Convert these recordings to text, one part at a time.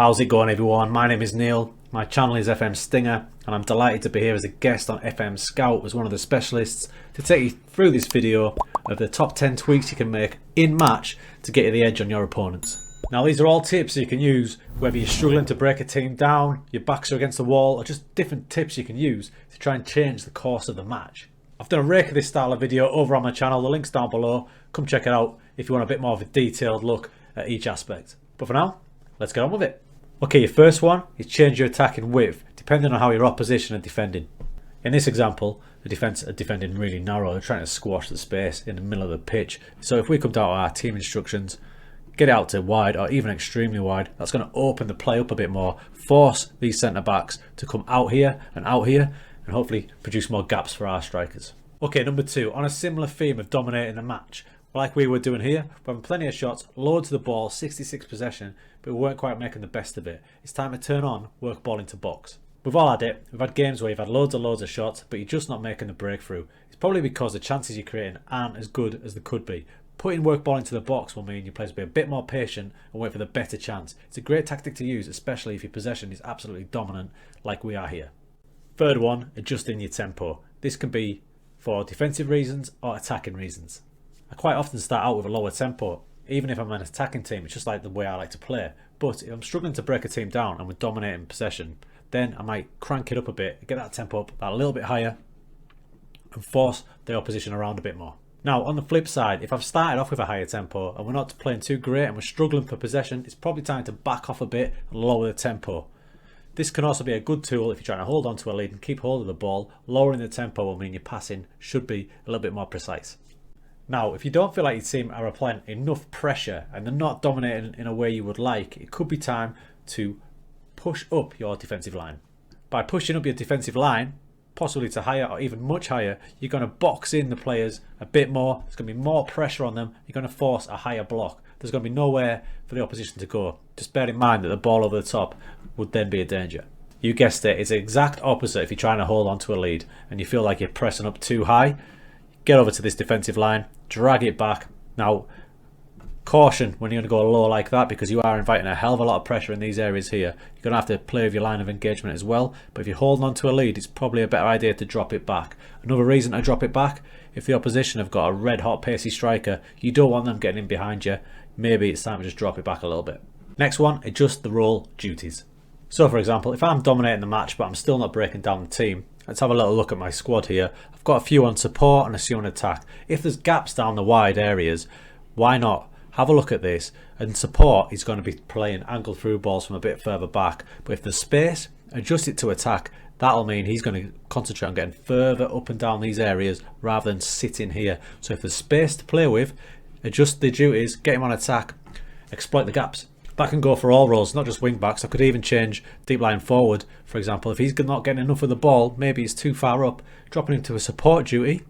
How's it going, everyone? My name is Neil, my channel is FM Stinger, and I'm delighted to be here as a guest on FM Scout as one of the specialists to take you through this video of the top 10 tweaks you can make in match to get you the edge on your opponents. Now, these are all tips you can use whether you're struggling to break a team down, your backs are against the wall, or just different tips you can use to try and change the course of the match. I've done a rake of this style of video over on my channel, the link's down below. Come check it out if you want a bit more of a detailed look at each aspect. But for now, let's get on with it. Okay, your first one is change your attacking width depending on how your opposition are defending. In this example, the defence are defending really narrow. They're trying to squash the space in the middle of the pitch. So if we come down to our team instructions, get it out to wide or even extremely wide, that's going to open the play up a bit more, force these centre backs to come out here, and hopefully produce more gaps for our strikers. Okay, number two, on a similar theme of dominating the match, like we were doing here, we're having plenty of shots, loads of the ball, 66 possession, but we weren't quite making the best of it. It's time to turn on work ball into box. We've all had it. We've had games where you've had loads of shots, but you're just not making the breakthrough. It's probably because the chances you're creating aren't as good as they could be. Putting work ball into the box will mean your players will be a bit more patient and wait for the better chance. It's a great tactic to use, especially if your possession is absolutely dominant like we are here. Third one, adjusting your tempo. This can be for defensive reasons or attacking reasons. I quite often start out with a lower tempo, even if I'm an attacking team. It's just like the way I like to play. But if I'm struggling to break a team down and we're dominating possession, then I might crank it up a bit, get that tempo up a little bit higher and force the opposition around a bit more. Now, on the flip side, if I've started off with a higher tempo and we're not playing too great and we're struggling for possession, it's probably time to back off a bit and lower the tempo. This can also be a good tool if you're trying to hold on to a lead and keep hold of the ball. Lowering the tempo will mean your passing should be a little bit more precise. Now, if you don't feel like your team are applying enough pressure and they're not dominating in a way you would like, it could be time to push up your defensive line. By pushing up your defensive line, possibly to higher or even much higher, you're going to box in the players a bit more. There's going to be more pressure on them. You're going to force a higher block. There's going to be nowhere for the opposition to go. Just bear in mind that the ball over the top would then be a danger. You guessed it, it's the exact opposite if you're trying to hold on to a lead and you feel like you're pressing up too high. Get over to this defensive line, drag it back. Now, caution when you're going to go low like that, because you are inviting a hell of a lot of pressure in these areas here. You're going to have to play with your line of engagement as well. But if you're holding on to a lead, it's probably a better idea to drop it back. Another reason to drop it back, if the opposition have got a red hot pacey striker, you don't want them getting in behind you. Maybe it's time to just drop it back a little bit. Next one, adjust the role duties. So for example, if I'm dominating the match but I'm still not breaking down the team, let's have a little look at my squad here. I've got a few on support and a few on attack. If there's gaps down the wide areas, why not have a look at this? And support is going to be playing angled through balls from a bit further back. But if there's space, adjust it to attack. That'll mean he's going to concentrate on getting further up and down these areas rather than sitting here. So if there's space to play with, adjust the duties, get him on attack, exploit the gaps. That can go for all roles, not just wing backs. I could even change deep line forward, for example. If he's not getting enough of the ball, maybe he's too far up, dropping him to a support duty,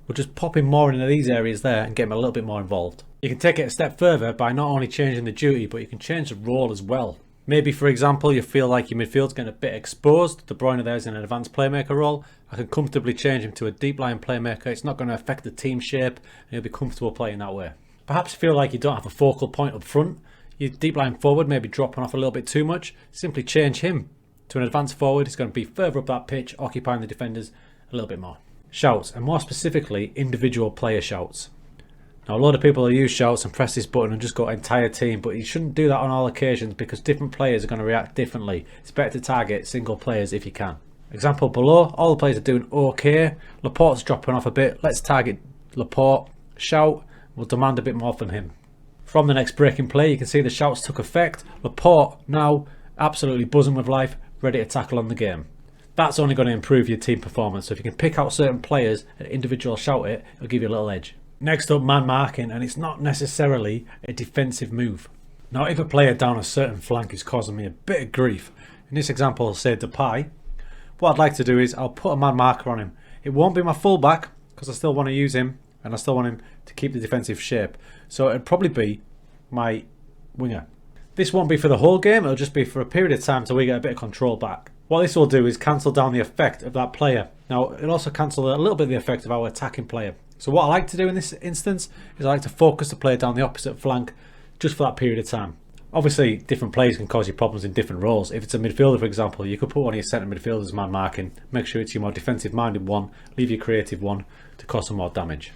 we'll just pop him more into these areas there and get him a little bit more involved. You can take it a step further by not only changing the duty, but you can change the role as well. Maybe, for example, you feel like your midfield's getting a bit exposed. De Bruyne there's in an advanced playmaker role. I can comfortably change him to a deep line playmaker. It's not going to affect the team shape, and you'll be comfortable playing that way. Perhaps you feel like you don't have a focal point up front. Your deep line forward may be dropping off a little bit too much. Simply change him to an advanced forward. He's going to be further up that pitch, occupying the defenders a little bit more. Shouts, and more specifically, individual player shouts. Now, a lot of people will use shouts and press this button and just go entire team, but you shouldn't do that on all occasions because different players are going to react differently. It's better to target single players if you can. Example below, all the players are doing okay. Laporte's dropping off a bit. Let's target Laporte. Shout, we'll demand a bit more from him. From the next breaking play, you can see the shouts took effect. Laporte now absolutely buzzing with life, ready to tackle on the game. That's only going to improve your team performance. So if you can pick out certain players and individual shout it, it'll give you a little edge. Next up, man marking, and it's not necessarily a defensive move. Now, if a player down a certain flank is causing me a bit of grief, in this example, say Depay, what I'd like to do is I'll put a man marker on him. It won't be my fullback because I still want to use him and I still want him to keep the defensive shape. So it'd probably be my winger. This won't be for the whole game, it'll just be for a period of time till we get a bit of control back. What this will do is cancel down the effect of that player. Now, it'll also cancel a little bit of the effect of our attacking player. So what I like to do in this instance is I like to focus the player down the opposite flank just for that period of time. Obviously, different players can cause you problems in different roles. If it's a midfielder, for example, you could put one of your centre midfielders man marking, make sure it's your more defensive minded one, leave your creative one to cause some more damage.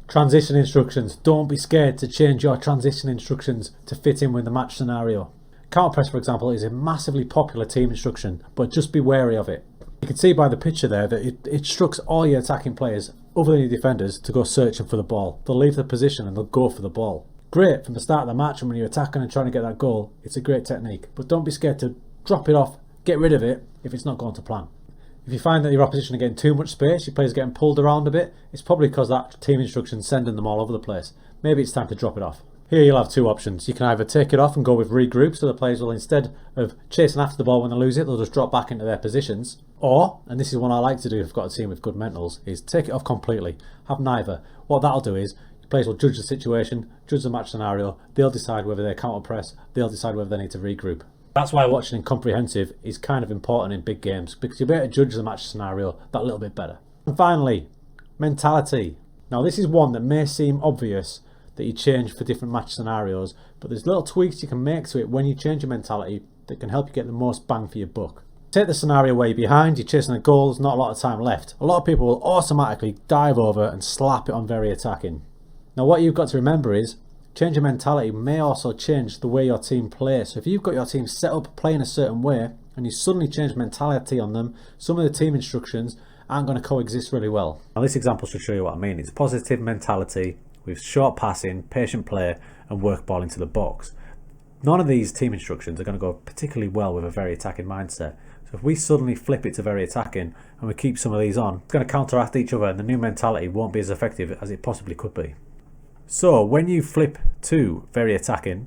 Transition instructions. Don't be scared to change your transition instructions to fit in with the match scenario. Counter press, for example, is a massively popular team instruction, but just be wary of it. You can see by the picture there that it instructs all your attacking players, other than your defenders, to go searching for the ball. They'll leave the position and they'll go for the ball. Great from the start of the match, and when you're attacking and trying to get that goal, it's a great technique. But don't be scared to drop it off, get rid of it if it's not going to plan. If you find that your opposition are getting too much space, your players are getting pulled around a bit, it's probably because that team instruction's sending them all over the place. Maybe it's time to drop it off. Here you'll have two options. You can either take it off and go with regroup, so the players will, instead of chasing after the ball when they lose it, they'll just drop back into their positions. Or, and this is one I like to do if I've got a team with good mentals, is take it off completely. Have neither. What that'll do is, the players will judge the situation, judge the match scenario, they'll decide whether they counter press, they'll decide whether they need to regroup. That's why watching in comprehensive is kind of important in big games, because you'll be able to judge the match scenario that little bit better. And finally, mentality. Now this is one that may seem obvious that you change for different match scenarios, but there's little tweaks you can make to it when you change your mentality that can help you get the most bang for your buck. Take the scenario where you're behind, you're chasing a goal, there's not a lot of time left. A lot of people will automatically dive over and slap it on very attacking. Now what you've got to remember is, change your mentality may also change the way your team plays. So if you've got your team set up playing a certain way and you suddenly change mentality on them, some of the team instructions aren't going to coexist really well. Now this example should show you what I mean. It's positive mentality with short passing, patient play and work ball into the box. None of these team instructions are going to go particularly well with a very attacking mindset. So if we suddenly flip it to very attacking and we keep some of these on, it's going to counteract each other and the new mentality won't be as effective as it possibly could be. So when you flip to very attacking,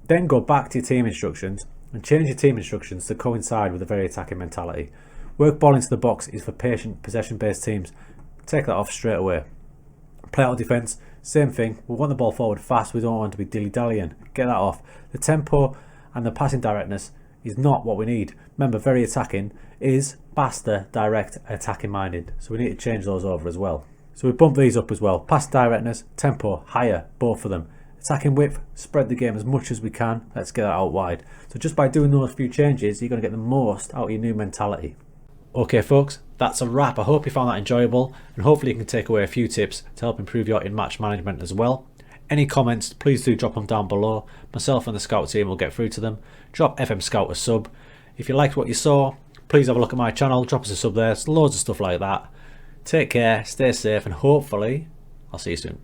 then go back to your team instructions and change your team instructions to coincide with a very attacking mentality. Work ball into the box is for patient, possession-based teams. Take that off straight away. Play out defence, same thing. We want the ball forward fast. We don't want to be dilly-dallying. Get that off. The tempo and the passing directness is not what we need. Remember, very attacking is faster, direct, attacking minded. So we need to change those over as well. So we bump these up as well. Pass directness, tempo, higher, both of them. Attacking width, spread the game as much as we can. Let's get that out wide. So just by doing those few changes, you're going to get the most out of your new mentality. Okay folks, that's a wrap. I hope you found that enjoyable and hopefully you can take away a few tips to help improve your in-match management as well. Any comments, please do drop them down below. Myself and the Scout team will get through to them. Drop FM Scout a sub. If you liked what you saw, please have a look at my channel. Drop us a sub there. There's loads of stuff like that. Take care, stay safe, and hopefully I'll see you soon.